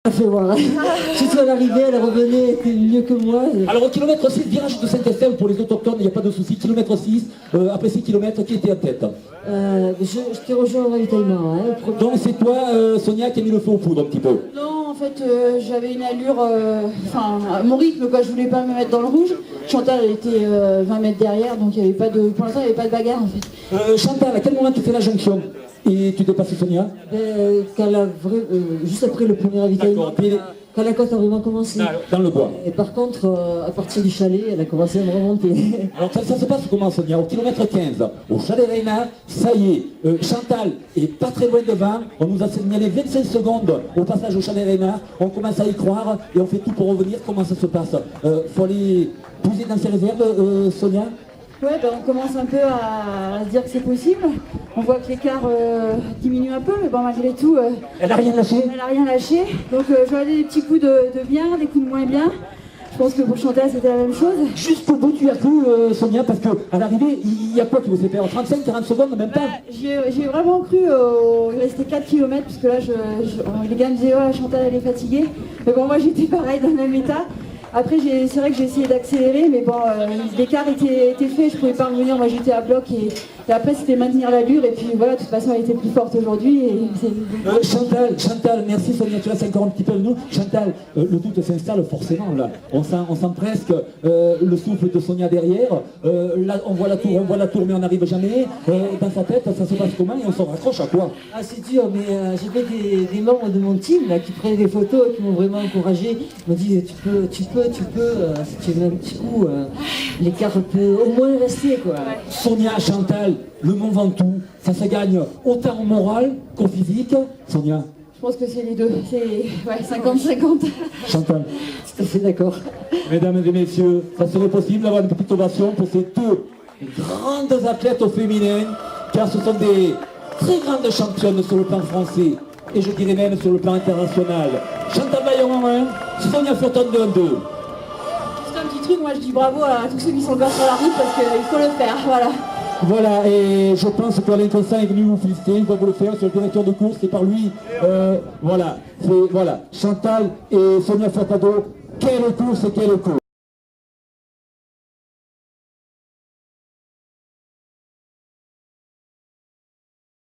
a fait voir. Surtout à l'arrivée, elle revenait, elle était mieux que moi. Alors au kilomètre 6, virage de Saint-Estève pour les autochtones, il n'y a pas de souci. Kilomètre 6, après 6 kilomètres, qui était en tête? Je t'ai rejoint au ravitaillement. Donc c'est toi, Sonia, qui a mis le feu aux poudres un petit peu. Non, en fait, j'avais une allure, à mon rythme, quoi. Je voulais pas me mettre dans le rouge. Chantal, elle était 20 mètres derrière, donc il y avait pas de, pour l'instant, il n'y avait pas de bagarre, en fait. Chantal, à quel moment tu fais la jonction et tu dépasses Sonia? Juste après le premier ravitaillement, D'accord, puis- quand la côte a vraiment commencé. Dans le bois. Et par contre, à partir du chalet, elle a commencé à me remonter. Alors ça se passe comment, Sonia? Au kilomètre 15, au chalet Reynard, ça y est, Chantal est pas très loin devant, on nous a signalé 25 secondes au passage au chalet Reynard, on commence à y croire et on fait tout pour revenir. Comment ça se passe? Faut aller puiser dans ses réserves, Sonia? Ouais, ben, on commence un peu à se dire que c'est possible. On voit que l'écart diminue un peu, mais bon, malgré tout, Elle n'a rien lâché? elle n'a rien lâché. Donc je vais aller des petits coups de bien, des coups de moins bien. Je pense que pour Chantal, c'était la même chose. Jusqu'au bout, tu as cru, Sonia, parce qu'à l'arrivée, il y a quoi qui vous fait perdre? 35-40 secondes, même pas? J'ai vraiment cru, il restait 4 km, puisque là, les gars me disaient, oh, Chantal, elle est fatiguée. Mais bon, moi, j'étais pareil, dans le même état. Après, c'est vrai que j'ai essayé d'accélérer, mais bon, l'écart était fait, je pouvais pas revenir, moi j'étais à bloc et après c'était maintenir l'allure et puis voilà, de toute façon elle était plus forte aujourd'hui. Chantal, merci Sonia, tu restes encore un petit peu de nous. Chantal, le doute s'installe forcément là. On sent presque le souffle de Sonia derrière. Là, on voit la tour, mais on n'arrive jamais. Dans sa tête, ça se passe comment et on s'en raccroche à quoi? Ah, c'est dur, mais j'ai fait des membres de mon team là, qui prenaient des photos et qui m'ont vraiment encouragé. Ils m'ont dit tu peux, si tu mets un petit coup, l'écart peut au moins rester quoi. Sonia, Chantal, le Mont Ventoux, ça se gagne autant en moral qu'au physique. Sonia, Je pense que c'est les deux, c'est ouais, 50-50. Chantal. Tout à fait d'accord. Mesdames et messieurs, ça serait possible d'avoir une petite ovation pour ces deux grandes athlètes au féminin, car ce sont des très grandes championnes sur le plan français, et je dirais même sur le plan international. Chantal Bayon en 1, Sonia Furton de 2. Juste un petit truc, moi je dis bravo à tous ceux qui sont encore sur la route parce qu'il faut le faire, voilà. Voilà, et je pense que Alain Constant est venu vous féliciter, il va vous le faire sur le directeur de course, et par lui, voilà, Chantal et Sonia Furtado, quelle course et quelle course.